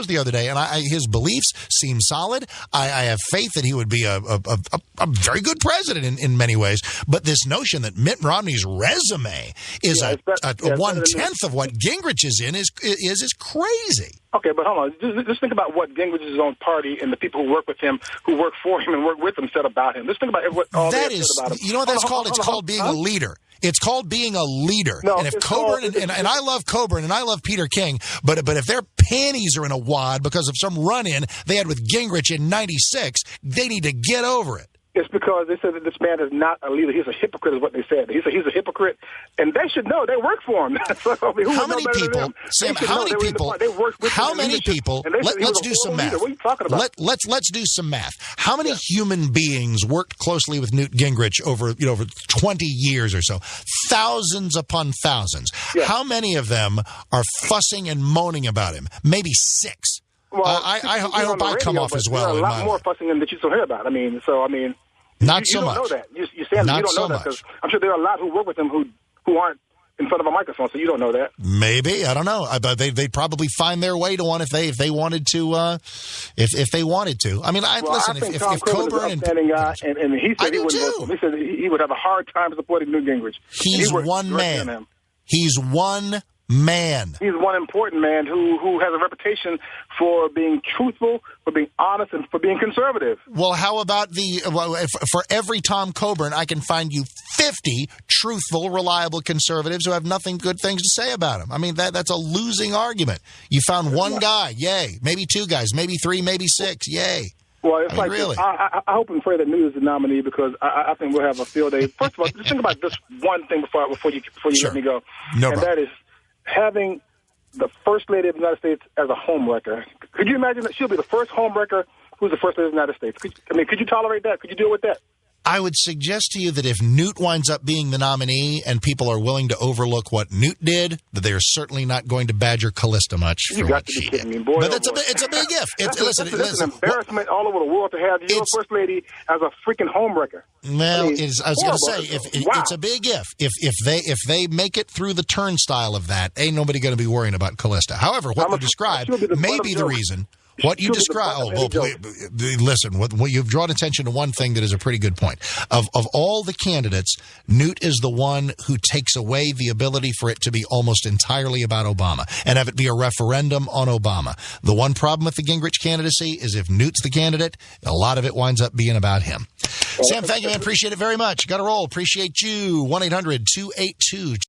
the other day, and his beliefs seem solid. I have faith that he would be a very good president in many ways. But this notion that Mitt Romney's resume is a 1/10 of what Gingrich is in is crazy. Okay, but hold on. Just think about what Gingrich's own party and the people who work with him, who work for him and work with him, said about him. Just think about what all they said about him. You know what that's called? It's called being a leader. It's called being a leader. No, and if Coburn and I love Coburn and I love Peter King, but if their panties are in a wad because of some run-in they had with Gingrich in '96, they need to get over it. It's because they said that this man is not a leader. He's a hypocrite, is what they said. He's a hypocrite, and they should know. They work for him. So, I mean, how many people, Sam? How many people? How many people? Let's do some math. What are you talking about? Let's do some math. How many human beings worked closely with Newt Gingrich over 20 years or so? Thousands upon thousands. Yeah. How many of them are fussing and moaning about him? Maybe 6. Well, I hope I come off as well. There's a lot more fussing that you still hear about. I mean, not so much. You don't know that. You don't know that because I'm sure there are a lot who work with him who aren't in front of a microphone, so you don't know that. Maybe, I don't know. They'd probably find their way to one if they wanted to. If they wanted to. I mean, listen. I think if Tom Coburn Coburn is an upstanding guy, and he said he wouldn't vote for him. He said he would have a hard time supporting Newt Gingrich. He's one man. He's one man. He's one important man who has a reputation for being truthful, for being honest, and for being conservative. Well, how about for every Tom Coburn, I can find you 50 truthful, reliable conservatives who have nothing good things to say about him. I mean, that's a losing argument. You found one guy, yay. Maybe 2 guys, maybe 3, maybe 6, yay. Well, it's really. I hope and pray that Newt is the nominee because I think we'll have a field day. First of all, just think about this one thing before you let me go. No problem. That is having the First Lady of the United States as a homewrecker. Could you imagine that she'll be the first homewrecker who's the First Lady of the United States? Could you tolerate that? Could you deal with that? I would suggest to you that if Newt winds up being the nominee and people are willing to overlook what Newt did, that they are certainly not going to badger Callista much for what she did. Boy, but it's a big if. It's an embarrassment all over the world to have your First Lady as a freaking homewrecker. Well, I was going to say, it's a big if. If they make it through the turnstile of that, ain't nobody going to be worrying about Callista. However, what you described may be the reason. What you describe, listen, you've drawn attention to one thing that is a pretty good point. Of all the candidates, Newt is the one who takes away the ability for it to be almost entirely about Obama and have it be a referendum on Obama. The one problem with the Gingrich candidacy is if Newt's the candidate, a lot of it winds up being about him. Sam, thank you, man. Appreciate it very much. Got to roll. Appreciate you. 1-800-282